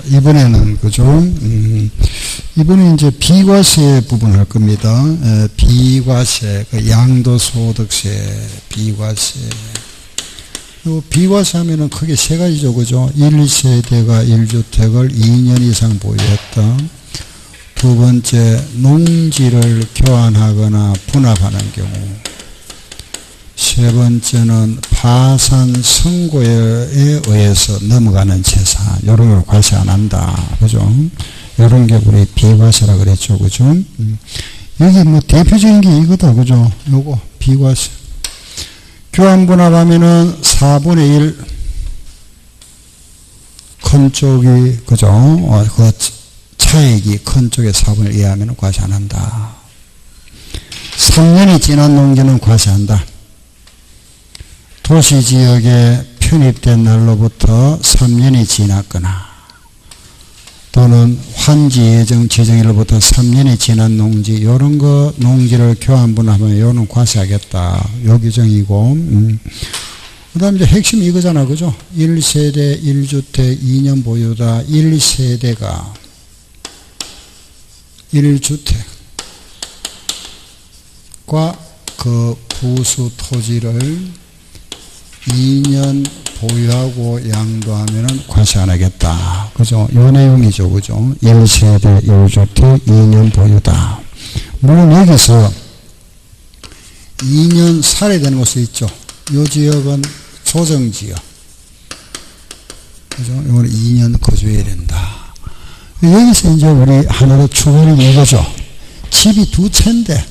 이번에는, 그죠? 이번에 이제 비과세 부분 할 겁니다. 비과세, 그 양도소득세, 비과세. 요 비과세 하면은 크게 세 가지죠, 그죠? 1세대가 1주택을 2년 이상 보유했다. 두 번째, 농지를 교환하거나 분합하는 경우. 세 번째는 파산 선고에 의해서 넘어가는 재산, 요런 걸 과세 안 한다. 그죠? 요런 게 우리 비과세라 그랬죠. 그죠? 여기 뭐 대표적인 게 이거다. 그죠? 요거, 비과세. 교환분합하면은 4분의 1, 큰 쪽이, 그죠? 그 차액이 큰 쪽에 4분의 1 이하면 과세 안 한다. 3년이 지난 농지는 과세한다. 도시지역에 편입된 날로부터 3년이 지났거나 또는 환지 예정 지정일로부터 3년이 지난 농지, 요런 거 농지를 교환분합하면 요는 과세하겠다. 요 규정이고, 그 다음에 이제 핵심이 이거잖아. 그죠? 1세대 1주택 2년 보유다. 1세대가 1주택과 그 부수 토지를 2년 보유하고 양도하면은 과세 안 하겠다. 그죠? 요 내용이죠. 그죠? 1세대 1주택 2년 보유다. 물론 여기서 2년 살아야 되는 곳이 있죠. 요 지역은 조정지역. 그죠? 이거는 2년 거주해야 된다. 여기서 이제 우리 하나 더 추가는 이거죠. 집이 두 채인데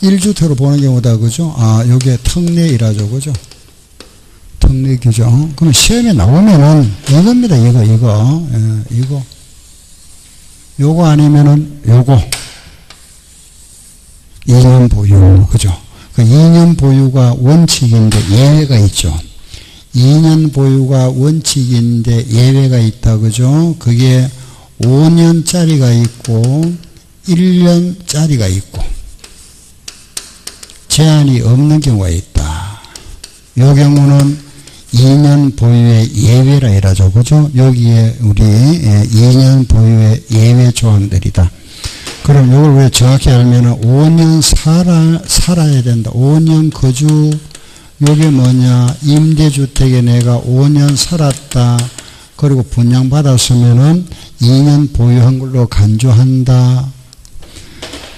1주택으로 보는 경우다. 그죠? 아, 요게 특례이라죠. 그죠? 특례 규정. 그럼 시험에 나오면은 이겁니다. 이거. 예, 이거. 요거 아니면은 요거. 2년 보유. 그죠? 그 2년 보유가 원칙인데 예외가 있죠. 2년 보유가 원칙인데 예외가 있다. 그죠? 그게 5년짜리가 있고 1년짜리가 있고 제한이 없는 경우가 있다. 요 경우는 2년 보유의 예외라 이라죠. 그죠? 여기에 우리 2년 보유의 예외 조항들이다. 그럼 요걸 왜 정확히 알면은 5년 살아야 된다. 5년 거주, 요게 뭐냐. 임대주택에 내가 5년 살았다. 그리고 분양받았으면은 2년 보유한 걸로 간주한다.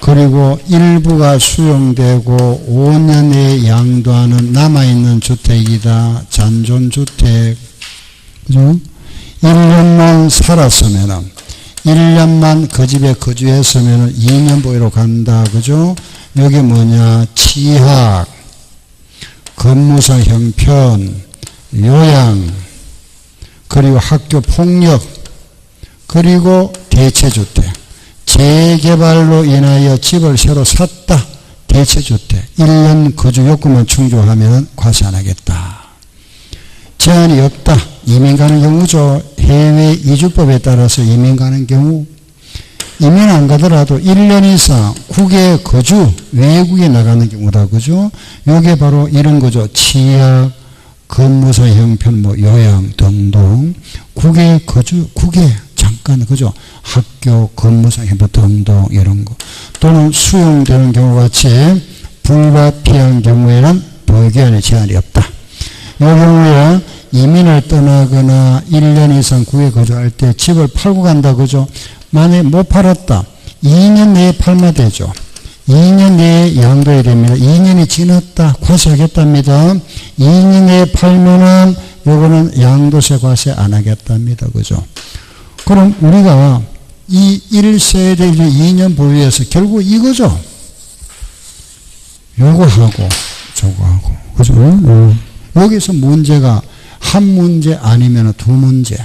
그리고 일부가 수용되고 5년에 양도하는 남아있는 주택이다. 잔존주택. 그죠? 1년만 살았으면은, 1년만 그 집에 거주했으면은 2년 보유로 간다. 그죠? 여기 뭐냐. 취약, 근무상 형편, 요양, 그리고 학교 폭력, 그리고 대체주택. 재개발로 인하여 집을 새로 샀다. 대체주택. 1년 거주 요건만 충족하면 과세 안 하겠다. 제한이 없다. 이민 가는 경우죠. 해외 이주법에 따라서 이민 가는 경우. 이민 안 가더라도 1년 이상 국외 거주, 외국에 나가는 경우다. 그죠? 요게 바로 이런 거죠. 취약, 근무사 형편, 뭐 요양 등등. 국외 거주, 국외. 잠깐, 그죠? 학교, 근무상 형편 등등 이런 거. 또는 수용되는 경우 같이 불가피한 경우에는 보유기한에 제한이 없다. 이 경우에 이민을 떠나거나 1년 이상 국외에 거주할 때 집을 팔고 간다. 그죠? 만약에 못 팔았다. 2년 내에 팔면 되죠. 2년 내에 양도해야 됩니다. 2년이 지났다. 과세하겠답니다. 2년 내에 팔면은 요거는 양도세 과세 안 하겠답니다. 그죠? 그럼 우리가 이 1세대 2년 보유해서 결국 이거죠. 요거하고 저거하고. 그죠? 여기서 문제가 한 문제 아니면 두 문제.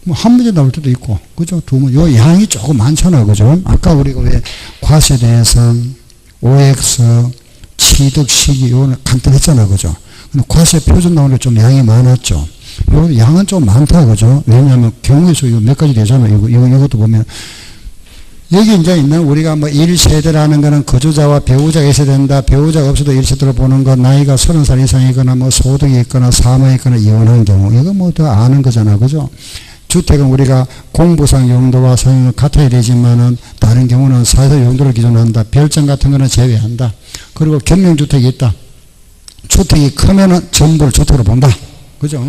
뭐 한 문제 나올 때도 있고. 그죠? 두 문제. 요 양이 조금 많잖아. 그죠? 아까 우리가 왜 과세 대상, OX, 취득 시기 요거는 간단했잖아. 그죠? 근데 과세 표준 나오는데 좀 양이 많았죠. 요 양은 좀 많다. 그죠? 왜냐하면 경우의 수 몇 가지 되잖아요. 이것도 보면 여기 이제 있는 우리가 뭐 1세대라는 거는 거주자와 배우자가 있어야 된다. 배우자가 없어도 1세대로 보는 거, 나이가 30살 이상이거나 뭐 소득이 있거나 사망이 있거나 이혼한 경우. 이거 뭐 더 아는 거잖아. 그죠? 주택은 우리가 공부상 용도와 사용은 같아야 되지만은 다른 경우는 사회적 용도를 기준으로 한다. 별장 같은 거는 제외한다. 그리고 겸용주택이 있다. 주택이 크면은 전부를 주택으로 본다. 그죠?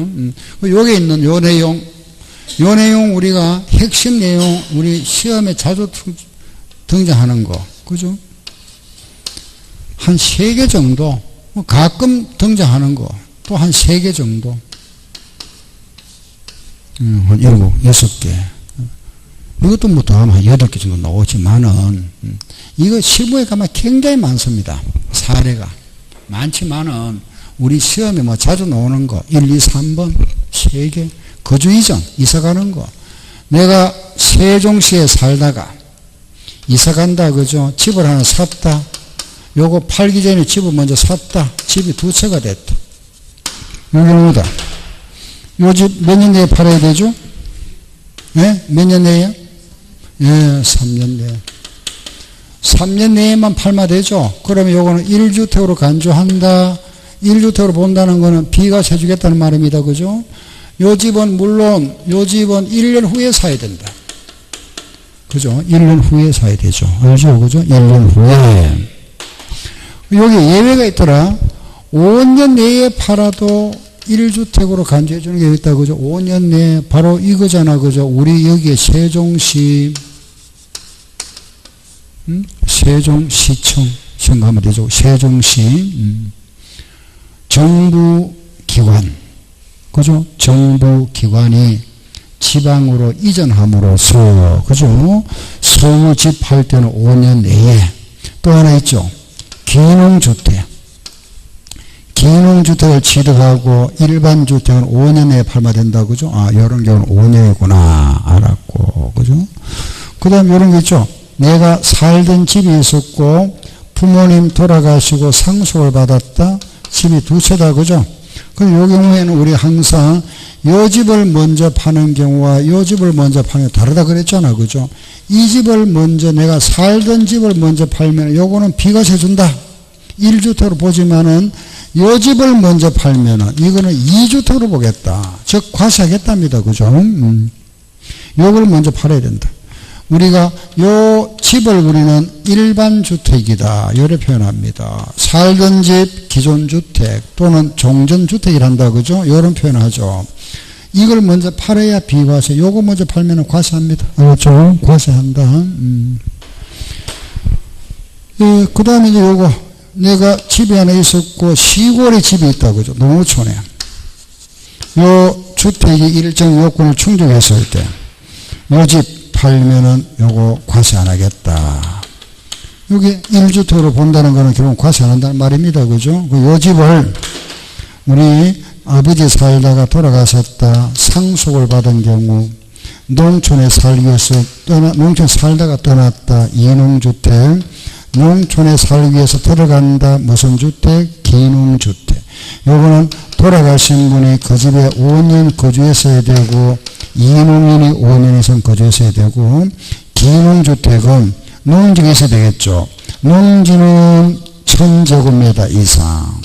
여기 있는 요 내용 우리가 핵심 내용 우리 시험에 자주 등장하는 거. 그죠? 한 3개 정도. 가끔 등장하는 거. 또 한 3개 정도. 한 7, 6개. 이것도 뭐 더하면 한 8개 정도 나오지만은, 이거 실무에 가면 굉장히 많습니다. 사례가. 많지만은, 우리 시험에 뭐 자주 나오는 거, 1, 2, 3번, 3개. 거주 이전, 이사 가는 거. 내가 세종시에 살다가, 이사 간다, 그죠? 집을 하나 샀다. 요거 팔기 전에 집을 먼저 샀다. 집이 2채가 됐다. 여기는 뭐다? 요 집 몇 년 내에 팔아야 되죠? 예? 몇 년 내에요? 예, 3년 내에. 3년 내에만 팔면 되죠? 그러면 요거는 1주택으로 간주한다. 1주택으로 본다는 거는 비과세 주겠다는 말입니다. 그죠? 요 집은 물론, 요 집은 1년 후에 사야 된다. 그죠? 1년 후에 사야 되죠. 알죠? 그죠? 1년 후에. 여기 예외가 있더라. 5년 내에 팔아도 1주택으로 간주해 주는 게 있다. 그죠? 5년 내에 바로 이거잖아. 그죠? 우리 여기에 세종시, 세종시청, 생각하면 되죠. 세종시, 정부기관, 그죠? 정부기관이 지방으로 이전함으로써, 그죠? 서울 집 할 때는 5년 내에. 또 하나 있죠. 기농주택. 기농주택을 취득하고 일반 주택은 5년 내에 팔면 된다. 그죠? 아, 이런 경우는 5년이구나. 알았고. 그죠? 그 다음 이런 게 있죠. 내가 살던 집이 있었고 부모님 돌아가시고 상속을 받았다. 집이 2채다. 그죠? 그럼 이 경우에는 우리 항상 이 집을 먼저 파는 경우와 이 집을 먼저 파는 게 다르다 그랬잖아. 그죠? 이 집을 먼저 내가 살던 집을 먼저 팔면 요거는 비과세 준다. 1주택으로 보지만은 요 집을 먼저 팔면은 이거는 2주택으로 보겠다. 즉 과세하겠답니다. 그죠? 요걸 먼저 팔아야 된다. 우리가 요 집을 우리는 일반 주택이다. 이렇게 표현합니다. 살던 집 기존 주택 또는 종전 주택이란다. 그죠? 이런 표현하죠. 이걸 먼저 팔아야 비과세. 요거 먼저 팔면은 과세합니다. 그렇죠? 과세한다. 예, 그 다음에 이제 요거. 내가 집이 하나 있었고 시골에 집이 있다. 그죠? 농어촌에. 요 주택이 일정 요건을 충족했을 때 요 집 팔면은 요거 과세 안 하겠다. 여기 1주택으로 본다는 거는 결국 과세 안 한다는 말입니다. 그죠? 요 집을 우리 아버지 살다가 돌아가셨다. 상속을 받은 경우 농촌에 살기 위해서 농촌에 살다가 떠났다. 이농주택. 농촌에 살기 위해서 들어간다. 무슨 주택? 기농주택. 요거는 돌아가신 분이 그 집에 5년 거주했어야 되고 이농인이 5년 이상 거주했어야 되고 기농주택은 농지가 있어야 되겠죠. 농지는 1000제곱미터 이상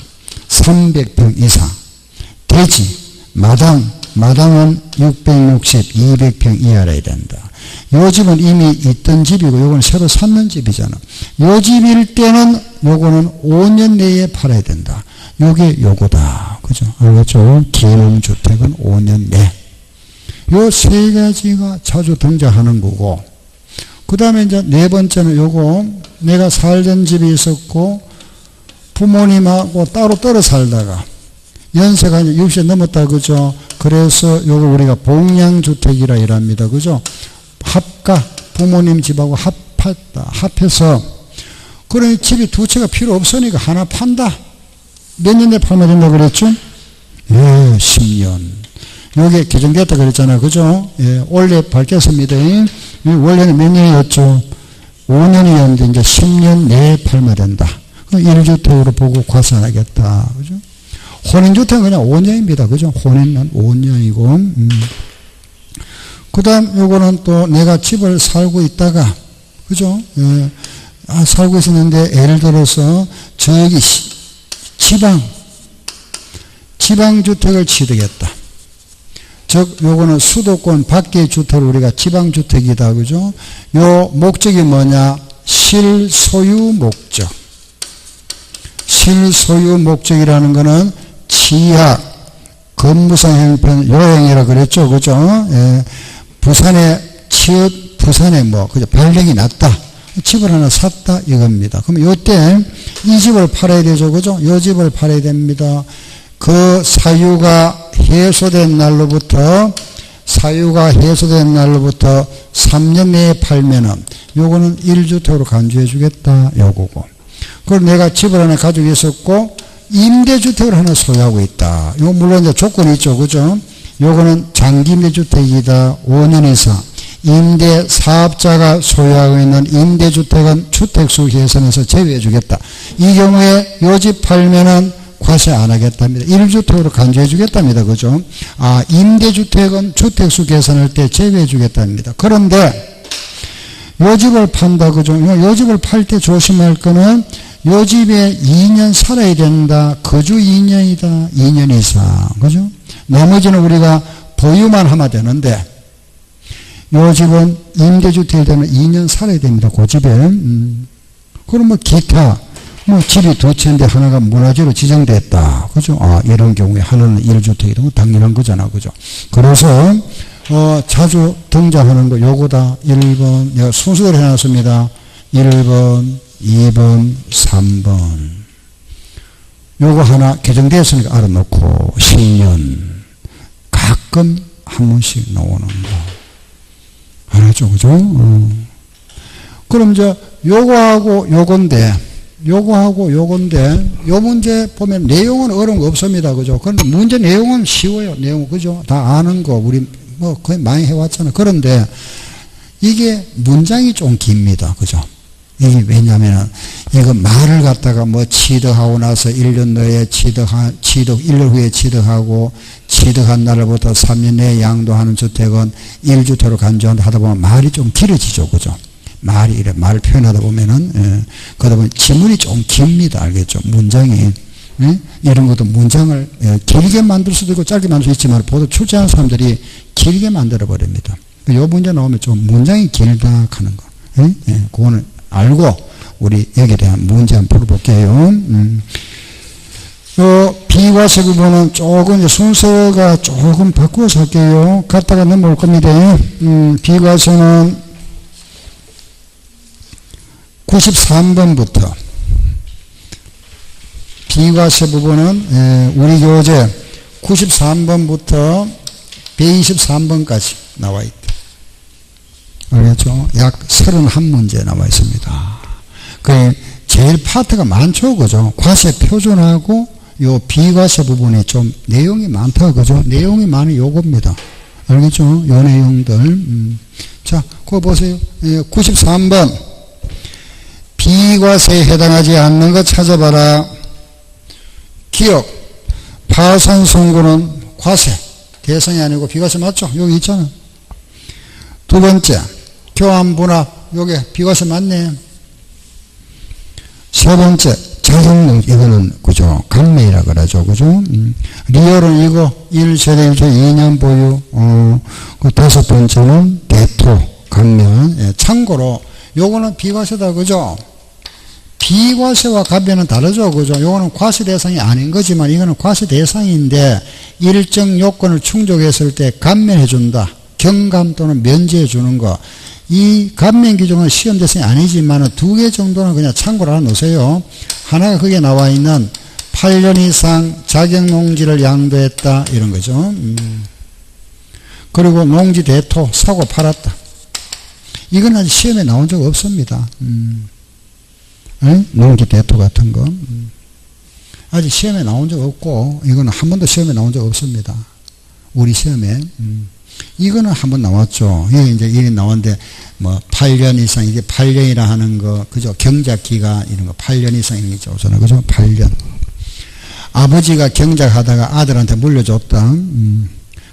300평 이상 대지 마당은 660, 200평 이하라야 된다. 요 집은 이미 있던 집이고 요건 새로 샀는 집이잖아. 요 집일 때는 요거는 5년 내에 팔아야 된다. 요게 요거다. 그죠? 알겠죠? 기농주택은 5년 내. 요 세 가지가 자주 등장하는 거고, 그 다음에 이제 네 번째는 요거, 내가 살던 집이 있었고, 부모님하고 따로 떨어 살다가, 연세가 이제 60세 넘었다. 그죠? 그래서 요거 우리가 봉양주택이라 이랍니다. 그죠? 합가, 부모님 집하고 합해서, 그러니 집이 2채가 필요 없으니까 하나 판다. 몇 년 내에 팔면 된다고 그랬죠? 예, 10년. 요게 개정됐다 그랬잖아요. 그죠? 예, 원래 밝혔습니다. 원래는 몇 년이었죠? 5년이었는데 이제 10년 내에 팔면 된다. 1주택으로 보고 과세 안 하겠다. 그죠? 혼인주택은 그냥 5년입니다. 그죠? 혼인은 5년이고, 그 다음 요거는 또 내가 집을 살고 있다가, 그죠? 예. 살고 있었는데 예를 들어서 저기 지방주택을 취득했다. 즉 요거는 수도권 밖의 주택을 우리가 지방주택이다. 그죠? 요 목적이 뭐냐? 실소유 목적. 실소유 목적이라는 거는 취약, 건무상 형편, 요행이라 그랬죠. 그죠? 예. 부산에 그죠? 발령이 났다. 집을 하나 샀다. 이겁니다. 그럼 요때 이 집을 팔아야 되죠. 그죠? 요 집을 팔아야 됩니다. 그 사유가 해소된 날로부터 3년 내에 팔면은 요거는 1주택으로 간주해 주겠다. 요거고. 그리고 내가 집을 하나 가지고 있었고 임대주택을 하나 소유하고 있다. 요 물론 이제 조건이 있죠. 그죠? 요거는 장기 임대주택이다. 5년 이상. 임대 사업자가 소유하고 있는 임대주택은 주택수 계산에서 제외해 주겠다. 이 경우에 요 집 팔면은 과세 안 하겠답니다. 1주택으로 간주해 주겠답니다. 그죠? 임대주택은 주택수 계산할 때 제외해 주겠답니다. 그런데 요 집을 판다. 그죠? 요 집을 팔 때 조심할 거는 요 집에 2년 살아야 된다. 거주 2년이다. 2년 이상. 그죠? 나머지는 우리가 보유만 하면 되는데 요 집은 임대주택이 되면 2년 살아야 됩니다. 그 집에. 그럼 뭐 기타 집이 두 채인데 하나가 문화재로 지정됐다. 그죠? 이런 경우에 하나는 1주택이고 당연한 거잖아. 그죠? 그래서 자주 등장하는 거 요거다. 1번 내가 순서대로 해놨습니다. 1번, 2번, 3번. 요거 하나 개정됐으니까 알아놓고 10년 가끔 한 번씩 나오는 거. 알았죠? 그죠? 그럼 이제 요거하고 요건데 요 문제 보면 내용은 어려운 거 없습니다. 그죠? 그런데 문제 내용은 쉬워요. 내용, 그죠? 다 아는 거, 우리 거의 많이 해왔잖아요. 그런데 이게 문장이 좀 깁니다. 그죠? 이게 왜냐면은 이거 말을 갖다가 취득하고 나서 1년 내에 1년 후에 취득하고 취득한 날부터 3년 내에 양도하는 주택은 1주택으로 간주한다 하다 보면 말이 좀 길어지죠. 그죠? 말을 표현하다 보면은, 그러다 보면 지문이 좀 깁니다. 알겠죠? 문장이. 이런 것도 문장을 길게 만들 수도 있고 짧게 만들 수 있지만 보통 출제하는 사람들이 길게 만들어 버립니다. 요 문제 나오면 좀 문장이 길다 하는 거. 그거는 알고 우리 여기에 대한 문제 한번 풀어볼게요. 비과세 부분은 조금 순서가 조금 바꾸어서 할게요. 갔다가 넘어올 겁니다. 비과세는 93번부터 비과세 부분은 우리 교재 93번부터 123번까지 나와 있다. 알겠죠? 약 31문제 나와 있습니다. 그 제일 파트가 많죠. 그죠? 과세 표준하고 요 비과세 부분이 좀 내용이 많다. 그죠? 내용이 많이 요겁니다. 알겠죠? 요 내용들. 자, 그거 보세요. 93번. 비과세에 해당하지 않는 거 찾아봐라. 기억. 파산 선고는 과세 대상이 아니고 비과세 맞죠? 여기 있잖아. 두 번째. 교환 분합. 요게 비과세 맞네. 세 번째. 자동등 이거는 그죠? 강매이라 그러죠. 그죠? 리얼은 이거 1세대 1세 2년 보유. 그 다섯 번째는 대토 강면. 참고로 요거는 비과세다. 그죠? 비과세와 감면은 다르죠. 그죠? 요거는 과세 대상이 아닌 거지만 이거는 과세 대상인데 일정 요건을 충족했을 때 감면해 준다. 경감 또는 면제해 주는 거. 이 감면 기준은 시험 대상이 아니지만 두 개 정도는 그냥 참고를 하나 놓으세요. 하나가 거기에 나와 있는 8년 이상 자격 농지를 양도했다. 이런 거죠. 그리고 농지 대토 사고 팔았다. 이건 아직 시험에 나온 적 없습니다. 농지 대토 같은 거. 아직 시험에 나온 적 없고, 이거는 한 번도 시험에 나온 적 없습니다. 우리 시험에. 이거는 한 번 나왔죠. 이게 이제 일이 나왔는데, 8년 이상, 이게 8년이라 하는 거, 그죠? 경작기간, 이런 거, 8년 이상 이런 게 있잖아요. 그죠? 8년. 아버지가 경작하다가 아들한테 물려줬다.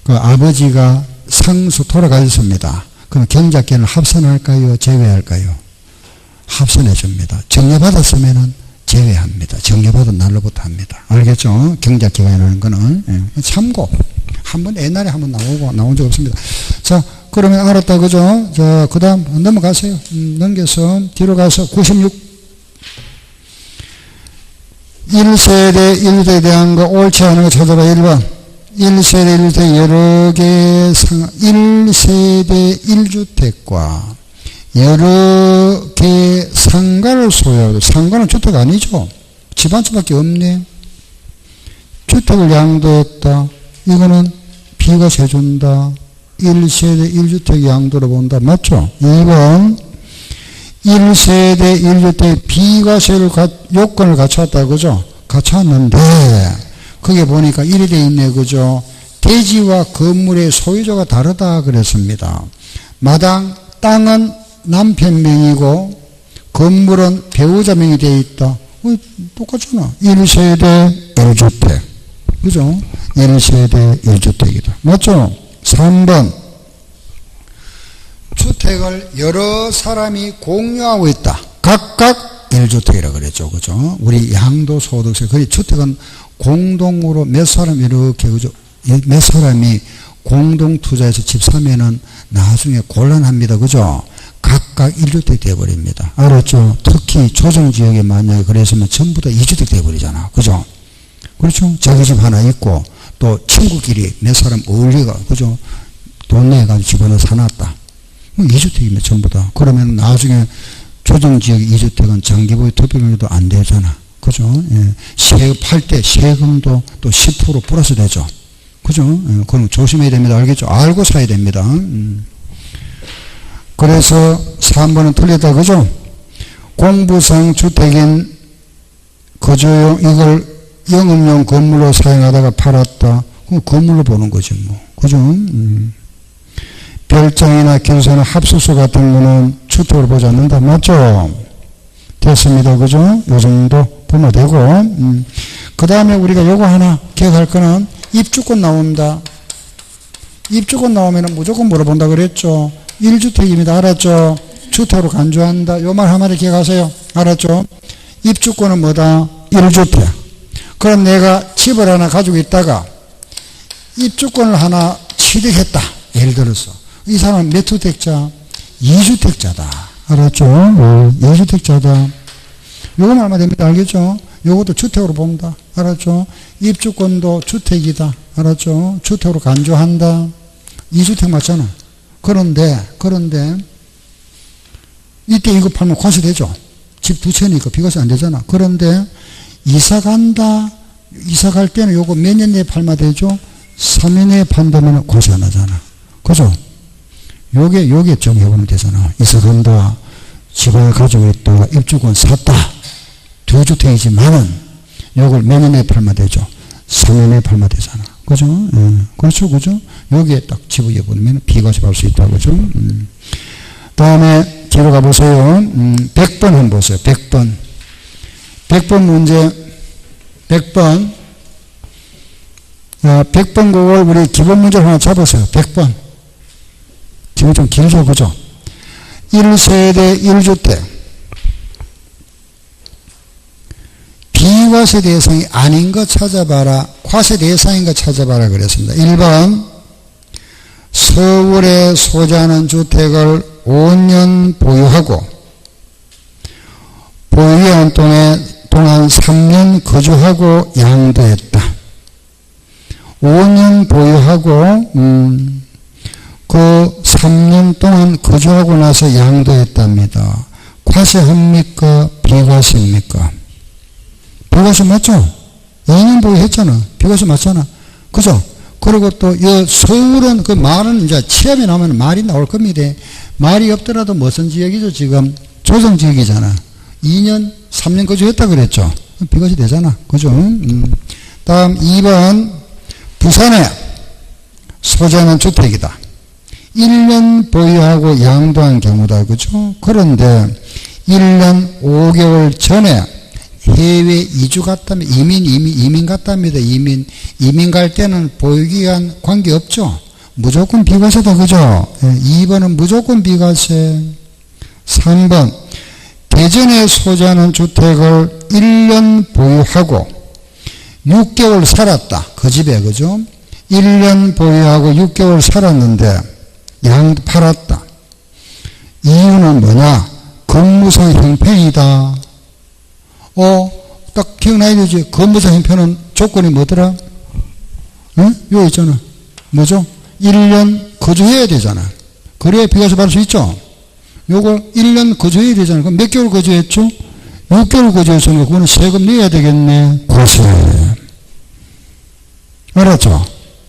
그 아버지가 상수 돌아가셨습니다. 그럼 경작기간을 합산할까요? 제외할까요? 합산해 줍니다. 정려받았으면은 제외합니다. 정려받은 날로부터 합니다. 알겠죠? 경작기간이라는 거는. 예. 참고. 한번 옛날에 한번 나온 적 없습니다. 자, 그러면 알았다. 그죠? 자, 그 다음 넘어가세요. 넘겨서 뒤로 가서 96. 1세대 1주택에 대한 거 옳지 않은 거 찾아봐. 1번. 1세대 1주택 여러 개의 1세대 1주택과 여러 개의 상가를 소유하고, 상가는 주택 아니죠? 집 한 채밖에 없네. 주택을 양도했다. 이거는 비과세 해준다. 1세대 1주택 양도로 본다. 맞죠? 2번 1세대 1주택 비과세를 요건을 갖췄다. 그죠? 갖췄는데 그게 보니까 이래 돼 있네. 그죠? 대지와 건물의 소유자가 다르다 그랬습니다. 마당 땅은 남편 명이고 건물은 배우자 명이 되어 있다. 똑같잖아. 1세대 1주택. 그죠? 1세대 1주택이다. 맞죠? 3번. 주택을 여러 사람이 공유하고 있다. 각각 1주택이라고 그랬죠. 그죠? 우리 양도소득세. 그리 주택은 공동으로 몇 사람 이렇게, 그죠? 몇 사람이 공동 투자해서 집 사면은 나중에 곤란합니다. 그죠? 각각 1주택 되어버립니다. 알았죠? 특히 조정지역에 만약에 그랬으면 전부 다 2주택 되어버리잖아. 그죠? 그렇죠? 자기 집 하나 있고, 또 친구끼리 몇 사람 어울리가, 그죠? 돈 내가지고 집어넣어 사놨다. 2주택이면 전부 다. 그러면 나중에 조정지역 2주택은 장기보유 투표금리도 안 되잖아. 그죠? 예. 세입할 때 세금도 또 10% 플러스 되죠. 그죠? 예. 그럼 조심해야 됩니다. 알겠죠? 알고 사야 됩니다. 그래서 3번은 틀렸다. 그죠? 공부상 주택인 거주용 이걸 영업용 건물로 사용하다가 팔았다. 그럼 건물로 보는 거지 뭐. 그죠? 별장이나 기숙사나 합숙소 같은 거는 주택으로 보지 않는다. 맞죠? 됐습니다. 그죠? 요 정도 보면 되고. 그 다음에 우리가 요거 하나 기억할 거는 입주권 나옵니다. 입주권 나오면 무조건 물어본다 그랬죠? 1주택입니다. 알았죠? 주택으로 간주한다. 요 말 한마디 기억하세요. 알았죠? 입주권은 뭐다? 1주택. 그럼 내가 집을 하나 가지고 있다가 입주권을 하나 취득했다. 예를 들어서 이 사람은 몇 주택자? 2주택자다. 알았죠? 2주택자다. 요거 말만 됩니다. 알겠죠? 요것도 주택으로 본다. 알았죠? 입주권도 주택이다. 알았죠? 주택으로 간주한다. 2주택 맞잖아. 그런데 이때 이거 팔면 과세되죠. 집 두 채니까 비과세 안 되잖아. 그런데 이사 간다. 이사 갈 때는 요거 몇 년 내에 팔면 되죠? 3년 내에 판다면 과세 안 하잖아. 그죠? 요게 정해보면 되잖아. 이사 간다. 집을 가지고 있다가 입주권 샀다. 2주택이지만은 요걸 몇 년 내에 팔면 되죠? 3년 내에 팔면 되잖아. 그죠? 그렇죠. 그죠? 여기에 딱 집어여보면 비과세 받을 수 있다. 그죠? 다음에 뒤로 가보세요. 100번 한번 보세요. 100번. 100번 문제. 100번. 100번 그걸 우리 기본 문제를 하나 잡으세요. 100번. 지금 좀 길죠. 그죠? 1세대 1주택. 비과세 대상이 아닌 거 찾아봐라. 과세 대상인 거 찾아봐라 그랬습니다. 1번 서울에 소재하는 주택을 5년 보유하고 보유한 동안 3년 거주하고 양도했다. 5년 보유하고 그 3년 동안 거주하고 나서 양도했답니다. 과세합니까? 비과세입니까? 비과세 맞죠? 2년 보유했잖아. 비과세 맞잖아. 그죠? 그리고 또, 이 서울은 그 말은 이제 시험에 나오면 말이 나올 겁니다. 말이 없더라도 무슨 지역이죠? 지금 조정지역이잖아. 2년, 3년 거주했다 그랬죠? 비과세 되잖아. 그죠? 다음 2번, 부산에 소재하는 주택이다. 1년 보유하고 양도한 경우다. 그죠? 그런데 1년 5개월 전에 해외 이주 갔다면 이민 갔답니다. 이민 갈 때는 보유기간 관계없죠. 무조건 비과세다. 그죠? 2번은 무조건 비과세. 3번 대전에 소재하는 주택을 1년 보유하고 6개월 살았다. 그 집에, 그죠? 1년 보유하고 6개월 살았는데 양도 팔았다. 이유는 뭐냐? 건무상 형편이다. 딱 기억나야 되지. 건무상 형편은 조건이 뭐더라? 응? 여기 있잖아. 뭐죠? 1년 거주해야 되잖아. 그래야 비과세 받을 수 있죠? 요걸 1년 거주해야 되잖아. 그럼 몇 개월 거주했죠? 6개월 거주했으니까 그거는 세금 내야 되겠네. 과세. 알았죠?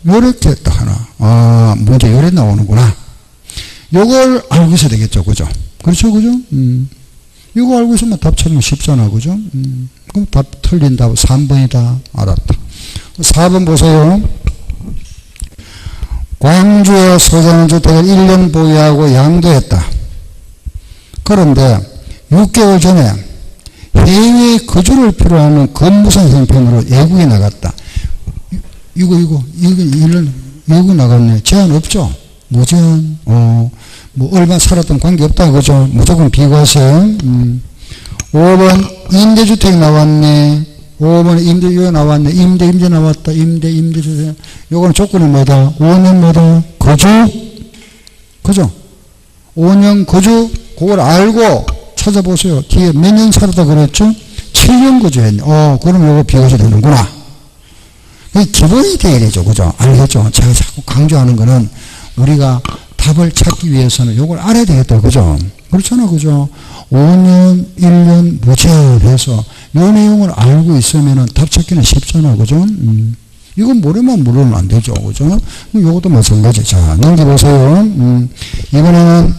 요렇게 딱 하나. 문제 요래 나오는구나. 요걸 알고 있어야 되겠죠. 그죠? 그렇죠? 그죠? 이거 알고 있으면 답 찾으면 쉽잖아. 그죠? 그럼 답 틀린 답 3번이다. 알았다. 4번 보세요. 광주에 소재하는 주택을 1년 보유하고 양도했다. 그런데 6개월 전에 해외 거주를 필요로 하는 건무상 형편으로 외국에 나갔다. 이거 1년 외국 나갔네. 제한 없죠? 무제한. 뭐 얼마 살았던 관계없다. 그죠? 무조건 비과세. 5번 임대주택 나왔네. 5번 임대주택 나왔네. 임대 나왔다. 임대주택. 요거는 조건이 뭐다? 5년 뭐다? 거주? 그죠? 5년 거주? 그걸 알고 찾아보세요. 뒤에 몇 년 살았다 그랬죠? 7년 거주했네. 그럼 요거 비과세 되는구나. 이게 기본이 돼야 되죠. 그죠? 알겠죠? 제가 자꾸 강조하는 거는 우리가 답을 찾기 위해서는 요걸 알아야 되겠다. 그죠? 그렇잖아. 그죠? 5년, 1년 무제한해서 요 내용을 알고 있으면은 답 찾기는 쉽잖아. 그죠? 이건 모르면 물론 안 되죠. 그죠? 요것도 마찬가지. 자, 넘겨보세요. 이번에는,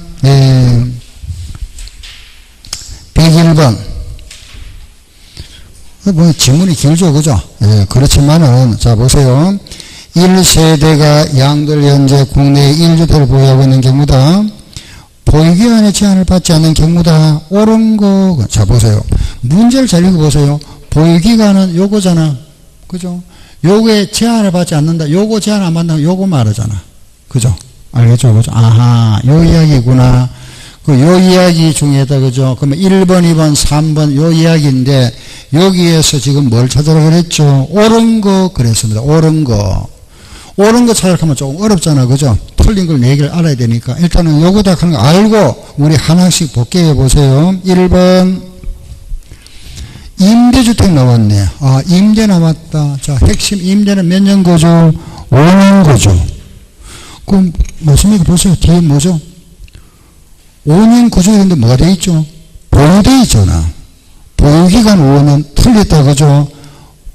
101번. 뭐, 지문이 길죠. 그죠? 그렇지만은, 자, 보세요. 1세대가 양도를 현재 국내에 1주택을 보유하고 있는 경우다. 보유기간에 제한을 받지 않는 경우다. 옳은 거. 자, 보세요. 문제를 잘 읽어보세요. 보유기간은 요거잖아. 그죠? 요거에 제한을 받지 않는다. 요거 제한 안 받는다. 요거 말하잖아. 그죠? 알겠죠? 그죠? 아하, 요 이야기구나. 요 이야기 중에다, 그죠? 그러면 1번, 2번, 3번 요 이야기인데, 여기에서 지금 뭘 찾으라고 그랬죠? 옳은 거 그랬습니다. 옳은 거. 옳은 거 찾아가면 조금 어렵잖아. 그죠? 틀린 걸 4개를 알아야 되니까. 일단은 요거다 하는 거 알고, 우리 하나씩 복귀해 보세요. 1번. 임대주택 나왔네. 임대 나왔다. 자, 핵심 임대는 몇 년 거주? 5년 거주. 그럼, 무슨 보세요. 뒤에 뭐죠? 5년 거주했는데 뭐가 돼 있죠? 보유돼 있잖아. 보유기간 5년 틀렸다. 그죠?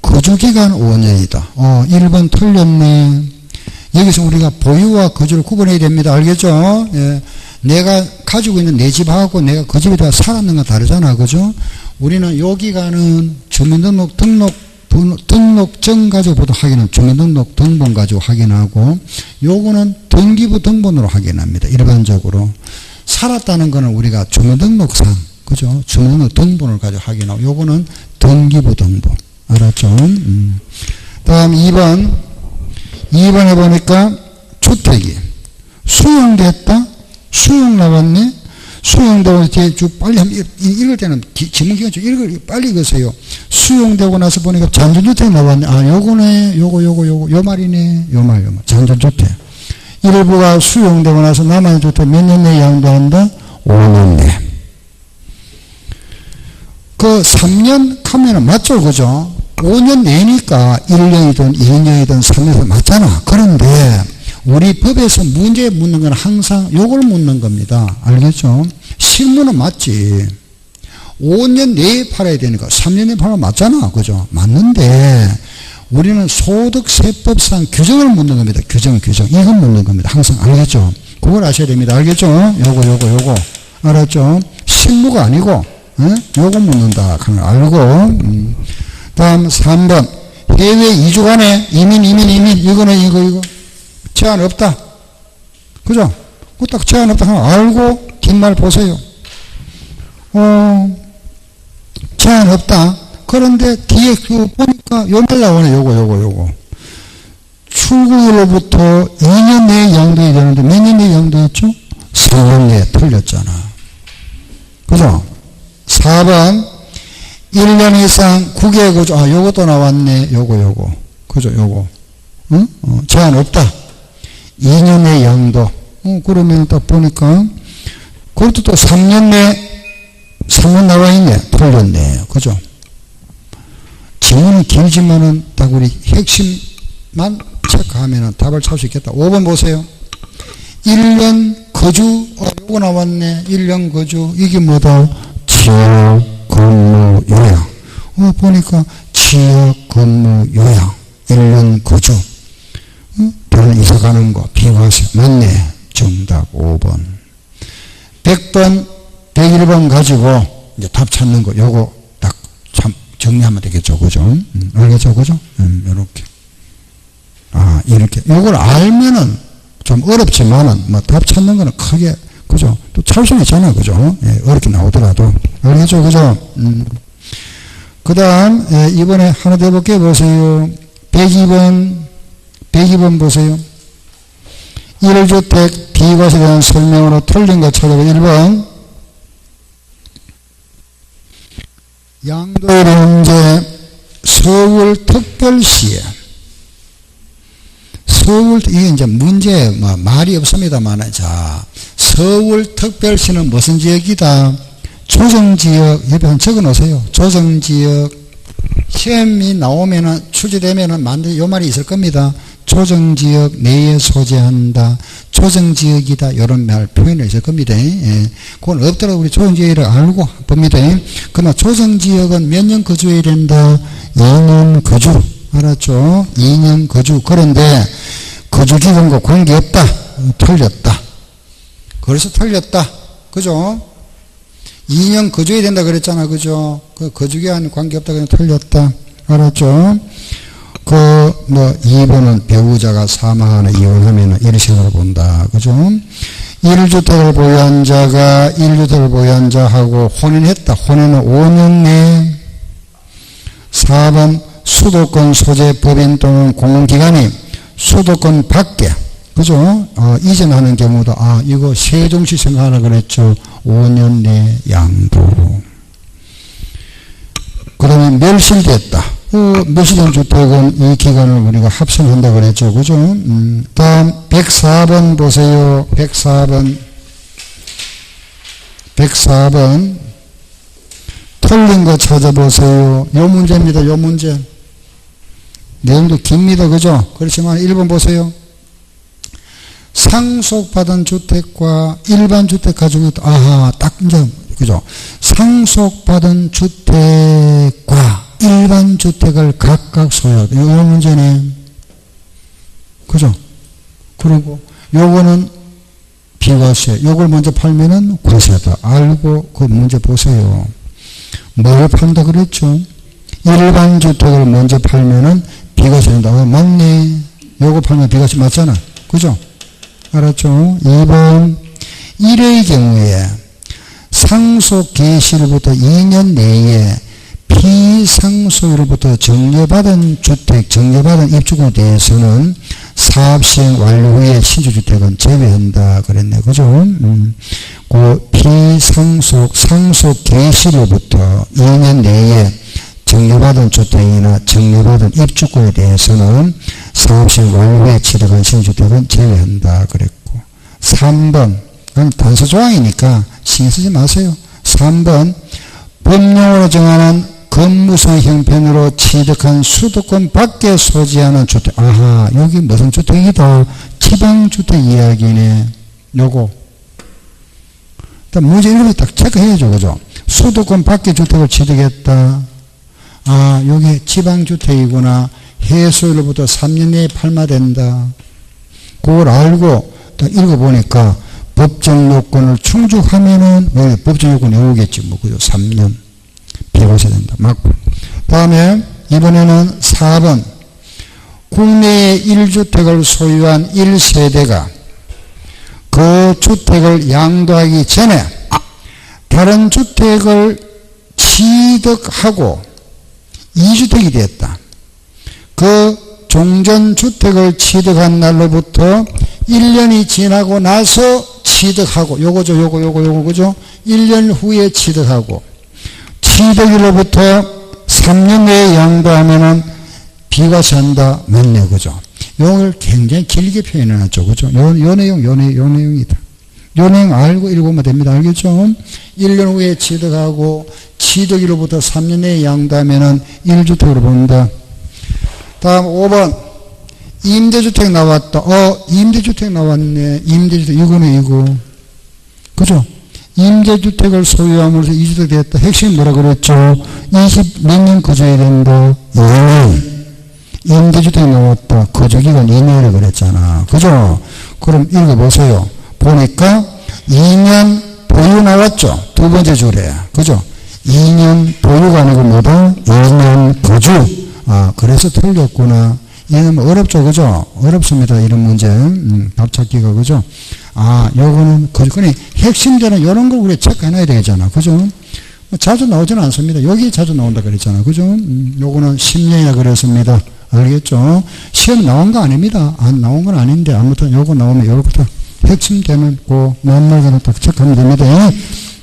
거주기간 5년이다. 1번 틀렸네. 여기서 우리가 보유와 거주를 구분해야 됩니다. 알겠죠? 예. 내가 가지고 있는 내 집하고 내가 그 집에 살았는 건 다르잖아. 그죠? 우리는 요 기간은 등록증 가지고 보통 확인은 주민등록 등본 가지고 확인하고, 요거는 등기부 등본으로 확인합니다. 일반적으로. 살았다는 거는 우리가 주민등록상, 그죠? 주민등록 등본을 가지고 확인하고, 요거는 등기부 등본. 알았죠? 다음 2번. 2번에 보니까 주택이 수용됐다? 수용 나왔네? 수용되고 뒤에 쭉 빨리 읽을 때는 지문기간 좀 빨리 읽으세요. 수용되고 나서 보니까 잔존주택 나왔네. 요거네. 요 말이네. 요 말. 잔존주택. 일부가 수용되고 나서 남아있는 주택 몇 년 내에 양도한다? 5년 내. 그 3년 하면은 맞죠? 그죠? 5년 내니까 1년이든 2년이든 3년이든 맞잖아. 그런데 우리 법에서 문제 묻는 건 항상 요걸 묻는 겁니다. 알겠죠? 실무는 맞지. 5년 내에 팔아야 되니까 3년 내에 팔면 맞잖아. 그죠? 맞는데 우리는 소득세법상 규정을 묻는 겁니다. 규정. 이건 묻는 겁니다. 항상. 알겠죠? 그걸 아셔야 됩니다. 알겠죠? 요거. 알았죠? 실무가 아니고, 요거 묻는다. 그걸 알고, 다음 3번. 해외 이주간에 이민. 이거. 제한 없다. 그죠? 그 딱 제한 없다 하면 알고, 뒷말 보세요. 제한 없다. 그런데 뒤에 보니까 요 말 나오네. 요거. 출국일로부터 2년 내에 양도해야 되는데 몇 년 내에 양도했죠? 3년 내에 틀렸잖아. 그죠? 4번 1년 이상 국외거주. 요것도 나왔네. 요거. 그죠? 요거. 응? 제한 없다. 2년의 양도. 그러면 딱 보니까 그것도 또 3년 나와 있네. 틀렸네. 그죠? 지문이 길지만은 딱 우리 핵심만 체크하면은 답을 찾을 수 있겠다. 5번 보세요. 1년 거주. 요거 나왔네. 1년 거주. 이게 뭐다? 지역 근무 요양. 보니까 지역 근무 요양. 1년 거주. 다른 이사 가는 거 비과세. 맞네. 정답 5번. 100번, 101번 가지고 이제 답 찾는 거 요거 딱 참 정리하면 되겠죠. 그죠? 알겠죠? 그죠? 요렇게. 이렇게. 요걸 알면은 좀 어렵지만은 뭐 답 찾는 거는 크게, 그죠? 또 찾을 수 있잖아. 그죠? 예, 어렵게 나오더라도. 알겠죠? 그죠? 그 다음, 이번에 하나 더 해볼게요. 보세요. 102번 보세요. 1주택 비과세에 대한 설명으로 틀린 거 찾아보고 1번. 양도의 문제 서울특별시에 이게 이제 문제 말이 없습니다만, 자, 서울특별시는 무슨 지역이다? 조정지역. 옆에 한 적어 놓으세요. 조정지역. 시험이 나오면은 출제되면은 요 말이 있을 겁니다. 조정지역 내에 소재한다. 조정지역이다. 이런 말 표현이 있을 겁니다. 예. 그건 없더라도 우리 조정지역을 알고 봅니다. 그러나 조정지역은 몇 년 거주해야 된다? 2년 거주. 알았죠? 2년 거주. 그런데 거주기간과 관계없다. 틀렸다. 그래서 틀렸다. 그죠? 2년 거주해야 된다 그랬잖아. 그죠? 그 거주기간 관계없다. 그냥 틀렸다. 알았죠? 2번은 배우자가 사망하거나 이혼하면 이런 식으로 본다. 그죠? 1주택을 보유한 자가 1주택을 보유한 자하고 혼인했다. 혼인은 5년 내에. 4번 수도권 소재 법인 또는 공공기관이 수도권 밖에, 그죠? 이전하는 경우도, 이거 세종시 생각하라 그랬죠. 5년 내 양도. 그러면 멸실됐다. 멸실된 주택은 이 기간을 우리가 합산한다 그랬죠. 그죠? 다음 104번 보세요. 104번. 틀린 거 찾아보세요. 요 문제입니다. 요 문제. 내용도 깁니다. 그죠? 그렇지만 1번 보세요. 상속받은 주택과 일반 주택 가지고 있다. 딱 이제, 그죠? 상속받은 주택과 일반 주택을 각각 소유하다. 요 문제네. 그죠? 그리고 요거는 비과세. 요걸 먼저 팔면은 과세다. 알고 그 문제 보세요. 뭘 판다 그랬죠? 일반 주택을 먼저 팔면은 비과세된다. 맞네. 요거 팔면 비과세 맞잖아. 그죠? 알았죠? 2번. 1의 경우에 상속 개시로부터 2년 내에 비상속으로부터 정려받은 주택, 정려받은 입주권에 대해서는 사업시행 완료 후에 신주주택은 제외한다 그랬네. 그죠? 그 비상속, 상속 개시로부터 2년 내에 정려받은 주택이나 정려받은 입주권에 대해서는 사업시행 완료 후에 취득한 신주주택은 제외한다 그랬고. 3번. 그건 단서 조항이니까 신경 쓰지 마세요. 3번. 법령으로 정하는 건무상 형편으로 취득한 수도권 밖에 소지하는 주택. 여기 무슨 주택이다? 지방주택 이야기네. 요거. 일단 문제 이런 거 딱 체크해야죠. 그죠? 수도권 밖에 주택을 취득했다. 여기 지방주택이구나. 해소일로부터 3년 내에 팔마된다. 그걸 알고 딱 읽어보니까 법정 요건을 충족하면은, 법정 요건이 오겠지. 그죠? 3년. 비과세 된다. 맞고. 다음에 이번에는 4번. 국내에 1주택을 소유한 1세대가 그 주택을 양도하기 전에 다른 주택을 취득하고 2주택이 되었다. 그 종전주택을 취득한 날로부터 1년이 지나고 나서 취득하고, 요거죠. 요거, 그죠? 1년 후에 취득하고, 취득일로부터 3년 내에 양도하면은 비과세 한다. 맞네, 그죠? 용을 굉장히 길게 표현해놨죠, 그죠? 요 내용이다. 요 내용 알고 읽으면 됩니다. 알겠죠? 1년 후에 취득하고 취득일로부터 3년 내에 양도하면은 1주택으로 본다. 다음 5번. 임대주택 나왔다. 임대주택 나왔네. 임대주택, 이거네, 이거. 그죠? 임대주택을 소유함으로써 2주택 됐다. 핵심이 뭐라 그랬죠? 20몇 년 거주해야 된다. 2년. 임대주택 나왔다. 거주기간 2년이라고 그랬잖아. 그죠? 그럼 읽어보세요. 보니까 2년 보유 나왔죠? 두 번째 줄에. 그죠? 2년 보유가 아니고 뭐다? 2년 거주. 그래서 틀렸구나. 얘는 어렵죠, 그죠? 어렵습니다, 이런 문제. 답 찾기가, 그죠? 요거는, 그니 핵심되는 이런 걸 우리가 체크해놔야 되잖아, 그죠? 자주 나오지는 않습니다. 여기 자주 나온다 그랬잖아, 그죠? 요거는 10년이나 그랬습니다. 알겠죠? 시험 나온 거 아닙니다. 안 나온 건 아닌데, 아무튼 요거 나오면 요거부터 핵심되는 그 몇말가는 딱 체크하면 됩니다.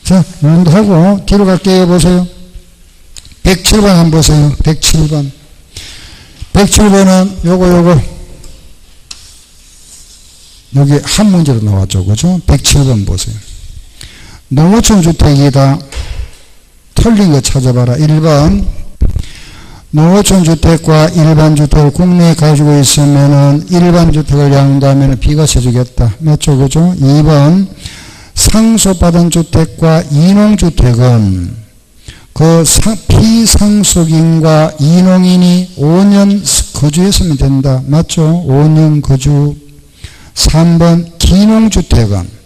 자, 이런도 하고, 뒤로 갈게요, 보세요. 107번 한번 보세요. 107번. 107번은 요거 여기 한 문제로 나왔죠, 그죠? 107번 보세요. 농어촌 주택이다. 틀린 거 찾아봐라. 1번 농어촌 주택과 일반 주택을 국내에 가지고 있으면은 일반 주택을 양도하면 비과세 주겠다. 맞죠, 그죠? 2번 상속받은 주택과 이농주택은 그 피상속인과 이농인이 5년 거주했으면 된다. 맞죠? 5년 거주. 3번 기농주택은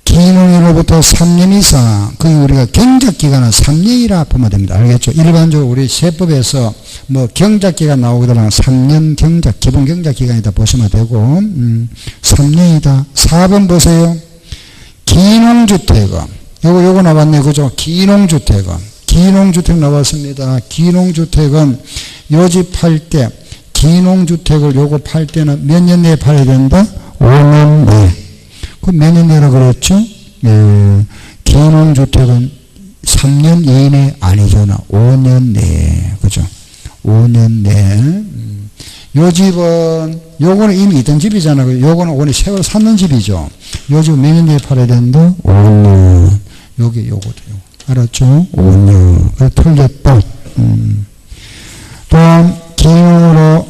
기농인으로부터 3년 이상, 그게 우리가 경작기간은 3년이라 보면 됩니다. 알겠죠? 일반적으로 우리 세법에서 뭐 경작기간 나오거나 3년 경작, 기본 경작기간이다 보시면 되고, 3년이다. 4번 보세요. 기농주택은 요거 나왔네, 그죠? 기농주택 나왔습니다. 기농주택은 요 집 팔 때, 기농주택을 요거 팔 때는 몇 년 내에 팔아야 된다? 5년 내. 그 몇 년 내라 그랬죠? 기농주택은 3년 이내 아니잖아. 5년 내. 그죠? 5년 내. 요 집은, 요거는 이미 있던 집이잖아. 요거는 오늘 새로 샀는 집이죠. 요 집은 몇 년 내에 팔아야 된다? 5년. 요거도. 알았죠? 5년. 그래, 틀렸다. 또한, 기농으로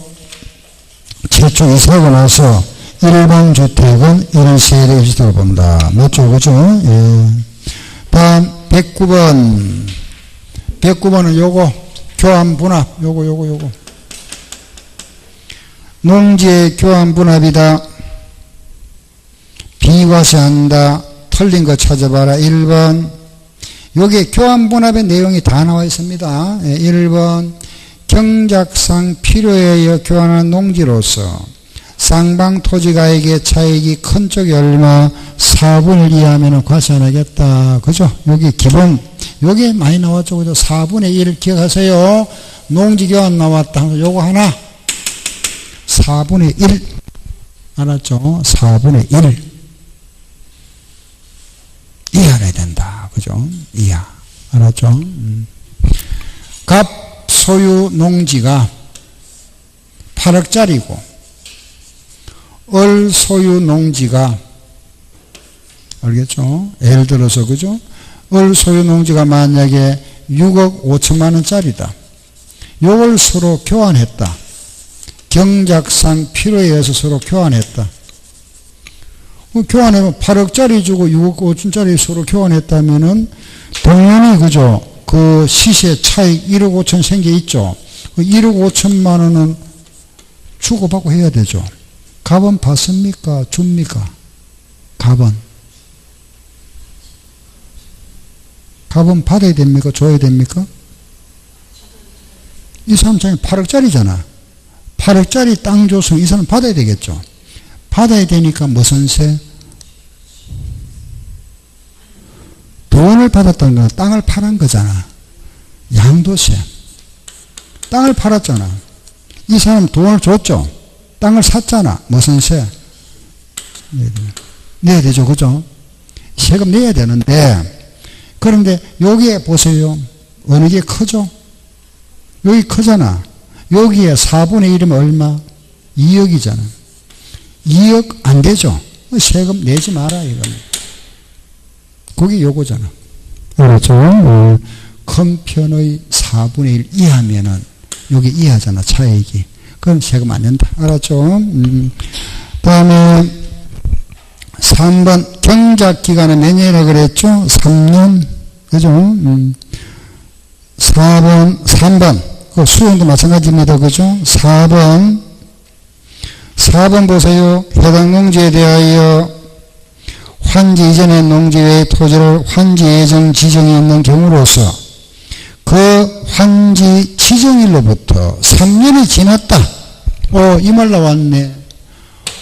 최초 이사하고 나서 일반 주택은 일세대 주택으로 본다. 맞죠? 그죠? 예. 다음, 109번. 109번은 요거, 교환분합. 요거. 농지의 교환분합이다. 비과세한다. 틀린 거 찾아봐라. 1번. 여기에 교환분합의 내용이 다 나와 있습니다. 1번. 경작상 필요에 의해 교환한 농지로서 쌍방 토지가액의 차익이 큰 쪽이 얼마 4분의 1 이하면 과세 안 하겠다. 그죠? 여기 기본, 여기 많이 나왔죠. 그죠? 4분의 1 기억하세요. 농지 교환 나왔다. 요거 하나. 4분의 1. 알았죠? 4분의 1. 이하해야 된다. 그죠? 이하. 알았죠? 갑 소유 농지가 8억짜리고, 을 소유 농지가, 알겠죠? 예를 들어서, 그죠? 을 소유 농지가 만약에 6억 5천만 원짜리다. 요걸 서로 교환했다. 경작상 필요에 의해서 서로 교환했다. 교환하면 8억짜리 주고 6억 5천짜리 서로 교환했다면은 당연히, 그죠? 그 시세 차익 1억 5천 생겨 있죠. 그 1억 5천만 원은 주고받고 해야 되죠. 갑은 받습니까? 줍니까? 갑은 받아야 됩니까? 줘야 됩니까? 이 사람 장이 8억짜리잖아. 8억짜리 땅 줬으면 이 사람 받아야 되겠죠. 받아야 되니까 무슨 세? 돈을 받았다는 건 땅을 팔은 거잖아. 양도세. 땅을 팔았잖아. 이 사람 돈을 줬죠. 땅을 샀잖아. 무슨 세? 내야 되죠. 그죠? 세금 내야 되는데, 그런데 여기에 보세요. 어느 게 크죠? 여기 크잖아. 여기에 4분의 1이면 얼마? 2억이잖아. 2억 안 되죠? 세금 내지 마라, 이거는. 그게 요거잖아. 그렇죠? 큰 편의 4분의 1 이하면은, 여기 이하잖아, 차액이. 그럼 세금 안 낸다. 알았죠? 다음에, 3번, 경작기간은 몇 년이라 그랬죠? 3년. 그죠? 3번. 그 수용도 마찬가지입니다. 그죠? 4번 보세요. 해당 농지에 대하여 환지 이전의 농지 외의 토지를 환지 예정 지정이 없는 경우로서 그 환지 지정일로부터 3년이 지났다. 이 말 나왔네.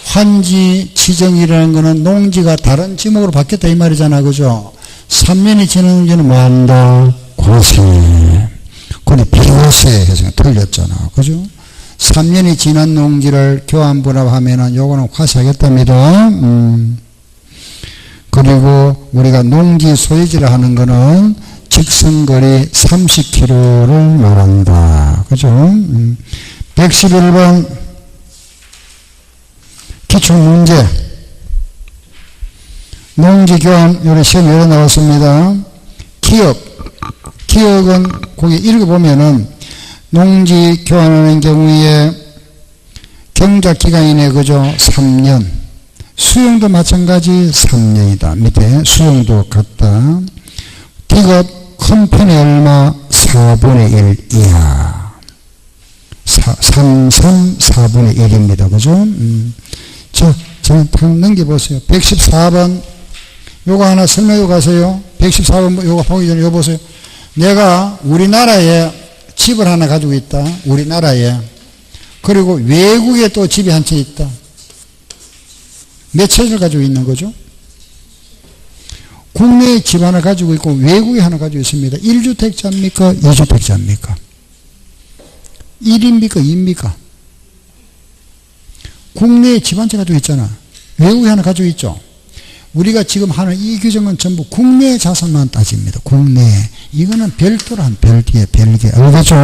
환지 지정이라는 거는 농지가 다른 지목으로 바뀌었다 이 말이잖아. 그죠? 3년이 지난 농지는 뭐 한다? 과세. 근데 비과세 해서 틀렸잖아. 그죠? 3년이 지난 농지를 교환 분할하면은 요거는 과세하겠답니다. 그리고 우리가 농지 소유지를 하는 거는 직선거리 30km를 말한다. 그죠? 111번 기출문제. 농지 교환, 요래 시험 여러 나왔습니다. 기억은 거기 읽어보면은 농지 교환하는 경우에 경작기간이네. 그죠? 3년. 수용도 마찬가지 3년이다. 밑에 수용도 같다. 디귿 큰 편이 얼마? 4분의 1 이하. 4분의 1입니다. 그죠? 자, 저는 탁 넘겨보세요. 114번. 요거 하나 설명해 가세요. 114번 요거 보기 전에 요거 보세요. 내가 우리나라에 집을 하나 가지고 있다. 우리나라에. 그리고 외국에 또 집이 한 채 있다. 몇 채를 가지고 있는 거죠? 국내에 집 하나 가지고 있고 외국에 하나 가지고 있습니다. 1주택자입니까? 2주택자입니까? 1입니까? 2입니까? 국내에 집 한 채 가지고 있잖아. 외국에 하나 가지고 있죠. 우리가 지금 하는 이 규정은 전부 국내 자산만 따집니다. 국내. 이거는 별도란 별개. 알겠죠?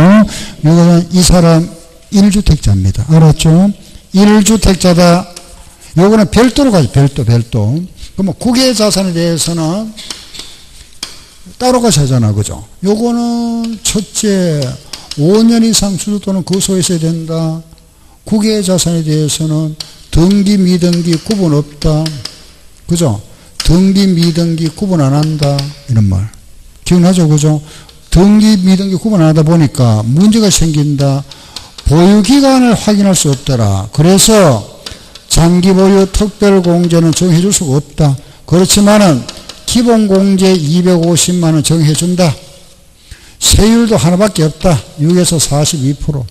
이거는 이 사람 1주택자입니다. 알았죠? 1주택자다. 요거는 별도로 가죠. 별도. 그러면 국외 자산에 대해서는 따로 가셔야잖아. 그죠? 요거는 첫째, 5년 이상 주주 또는 그 소에 있어야 된다. 국외 자산에 대해서는 등기, 미등기 구분 없다. 그죠? 등기, 미등기 구분 안 한다. 이런 말. 기억나죠? 그죠? 등기, 미등기 구분 안 하다 보니까 문제가 생긴다. 보유기간을 확인할 수 없더라. 그래서 장기보유 특별공제는 정해줄 수가 없다. 그렇지만은 기본공제 250만원 정해준다. 세율도 하나밖에 없다. 6에서 42%.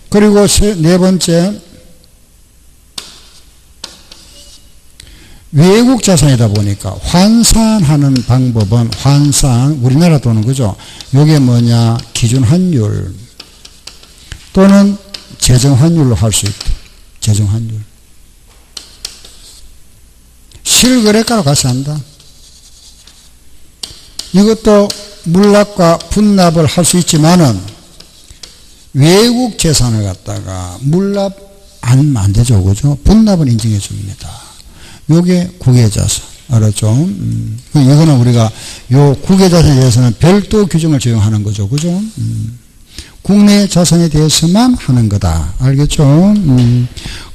그리고 네 번째, 외국 자산이다 보니까 환산하는 방법은 우리나라 돈은 그죠? 요게 뭐냐? 기준 환율 또는 재정 환율로 할 수 있다. 재정 환율. 실거래가로 같이 한다. 이것도 물납과 분납을 할 수 있지만은 외국 재산을 갖다가 물납 안 하면 안 되죠. 그죠? 분납은 인정해 줍니다. 요게 국외자산. 알았죠? 이거는 우리가 요 국외자산에 대해서는 별도 규정을 적용하는 거죠. 그죠? 국내 자산에 대해서만 하는 거다. 알겠죠?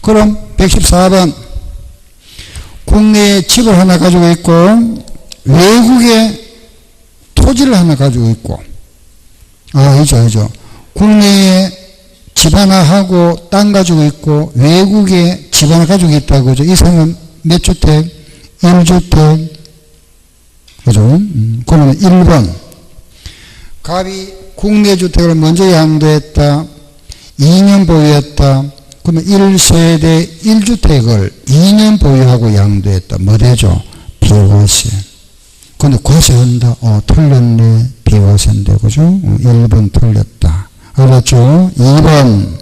그럼 114번. 국내에 집을 하나 가지고 있고 외국에 토지를 하나 가지고 있고 이죠. 국내에 집 하나 하고 땅 가지고 있고 외국에 집 하나 가지고 있다고 그죠? 이 사람은 몇 주택? 1주택. 그죠? 그러면 1번. 갑이 국내 주택을 먼저 양도했다. 2년 보유했다. 그러면 1세대 1주택을 2년 보유하고 양도했다. 뭐 되죠? 비과세. 근데 과세한다. 틀렸네. 비과세인데, 그죠? 1번 틀렸다. 알았죠? 2번.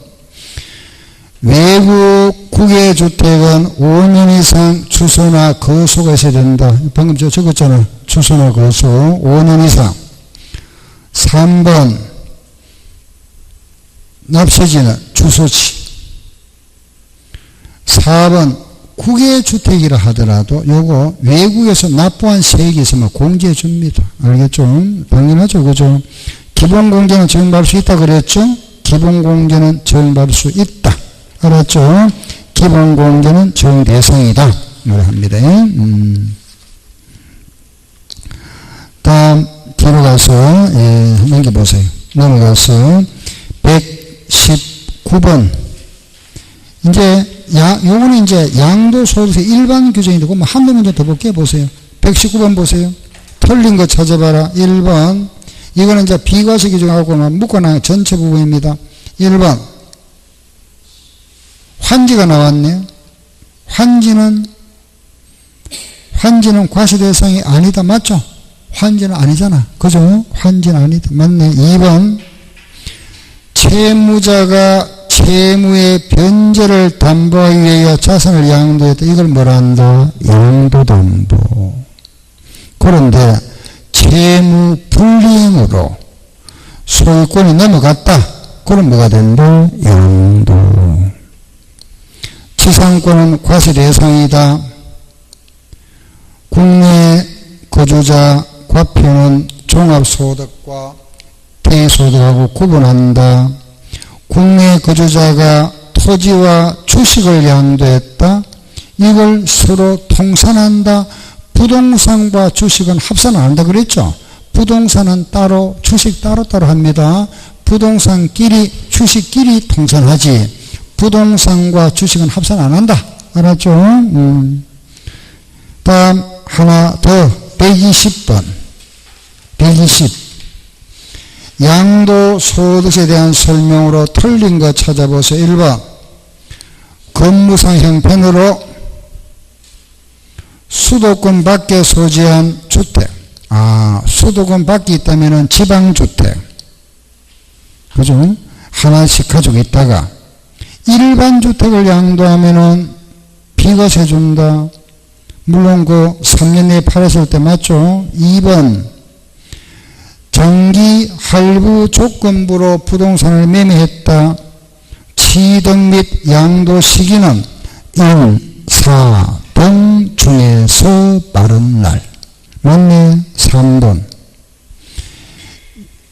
외국 국외 주택은 5년 이상 주소나 거소가 있어야 된다. 방금 저 적었잖아. 주소나 거소 5년 이상. 3번 납세지는 주소지. 4번 국외주택이라 하더라도 요거 외국에서 납부한 세액이 있으면 공제해 줍니다. 알겠죠? 당연하죠. 그죠? 기본공제는 적용받을 수 있다 그랬죠? 기본공제는 적용받을 수 있다. 알았죠? 기본공제는 적용 대상이다. 이걸 합니다. 다음 뒤로 가서 넘겨보세요. 넘어가서 119번. 이제 요거는 이제 양도소득세 일반 규정인데 그럼 한두 문제 더 볼게요. 보세요. 119번 보세요. 틀린 거 찾아봐라. 1번. 이거는 이제 비과세 규정하고만 묶어놔 전체 부분입니다. 1번. 환지가 나왔네요. 환지는 과세 대상이 아니다. 맞죠? 환지는 아니잖아. 그죠? 환지는 아니다. 맞네. 2번. 채무자가 채무의 변제를 담보하기 위하여 자산을 양도했다. 이걸 뭐라 한다? 양도담보. 그런데 채무 불이행으로 소유권이 넘어갔다. 그럼 뭐가 된다? 양도. 지상권은 과세 대상이다. 국내 거주자 과표는 종합소득과 대소득하고 구분한다. 국내 거주자가 토지와 주식을 양도했다. 이걸 서로 통산한다. 부동산과 주식은 합산 안 한다 그랬죠. 부동산은 따로 주식 따로따로 합니다. 부동산끼리 주식끼리 통산하지 부동산과 주식은 합산 안 한다. 알았죠? 다음 하나 더 120번 120 양도소득세에 대한 설명으로 틀린 거 찾아보세요. 1번 건무상 형편으로 수도권 밖에 소지한 주택. 수도권 밖에 있다면 지방주택. 그죠? 하나씩 가지고 있다가 일반 주택을 양도하면은 비과세 준다. 물론 그 3년 내에 팔았을 때 맞죠? 2번 정기 할부 조건부로 부동산을 매매했다. 취득 및 양도 시기는 1, 4, 등 중에서 빠른 날. 맞네. 3번.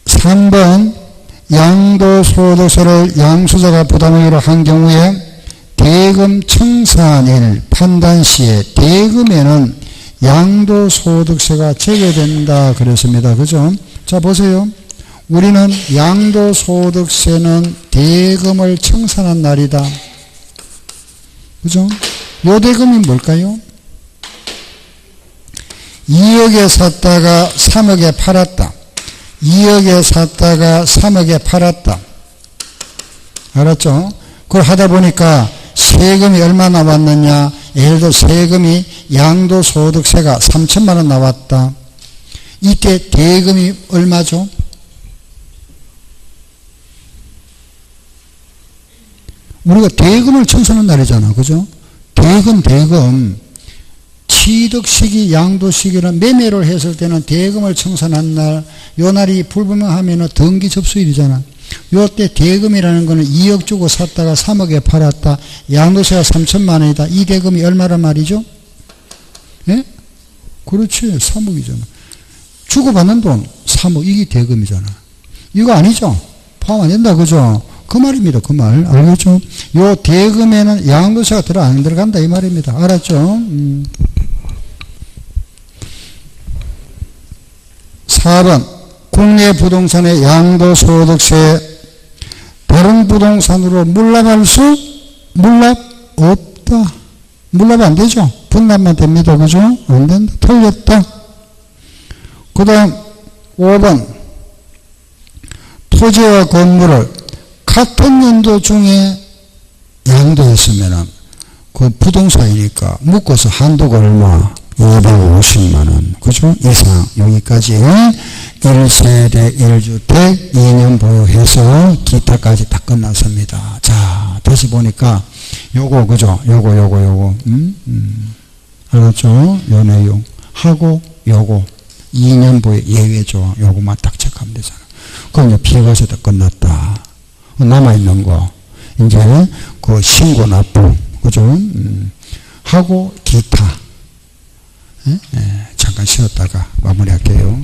3번 양도소득세를 양수자가 부담하기로 한 경우에 대금 청산일 판단 시에 대금에는 양도소득세가 제외된다 그랬습니다. 그죠? 자 보세요. 우리는 양도소득세는 대금을 청산한 날이다. 그죠? 요 대금이 뭘까요? 2억에 샀다가 3억에 팔았다. 2억에 샀다가 3억에 팔았다. 알았죠? 그걸 하다 보니까 세금이 얼마 나왔느냐? 예를 들어 세금이 양도소득세가 3천만 원 나왔다. 이때 대금이 얼마죠? 우리가 대금을 청산한 날이잖아. 그죠? 대금. 취득시기, 양도시기는 매매를 했을 때는 대금을 청산한 날, 요 날이 불분명하면 등기 접수일이잖아. 요때 대금이라는 거는 2억 주고 샀다가 3억에 팔았다. 양도세가 3천만 원이다. 이 대금이 얼마란 말이죠? 예? 그렇지. 3억이잖아. 주고받는 돈 3억. 이게 대금이잖아. 이거 아니죠? 포함 안 된다. 그죠? 그 말입니다. 그 말. 알겠죠? 요 대금에는 양도세가 안 들어간다. 이 말입니다. 알았죠? 4번. 국내 부동산의 양도소득세 다른 부동산으로 물납할 수? 물납 없다. 물납 안 되죠? 분납만 됩니다. 그죠? 안 된다. 틀렸다. 그 다음 5번. 토지와 건물을 같은 연도 중에 양도했으면 그 부동산이니까 묶어서 한도가 얼마? 250만원. 그죠? 이상. 여기까지 1세대 1주택 2년 보유해서 기타까지 다 끝났습니다. 자, 다시 보니까 요거, 그죠? 요거. 알았죠? 요 내용. 하고 요거. 2년 보유 예외조항. 요거만 딱 체크하면 되잖아. 그럼 이제 비과세도 끝났다. 남아있는 거, 이제 그 신고 납부, 그죠? 하고 기타. 잠깐 쉬었다가 마무리할게요.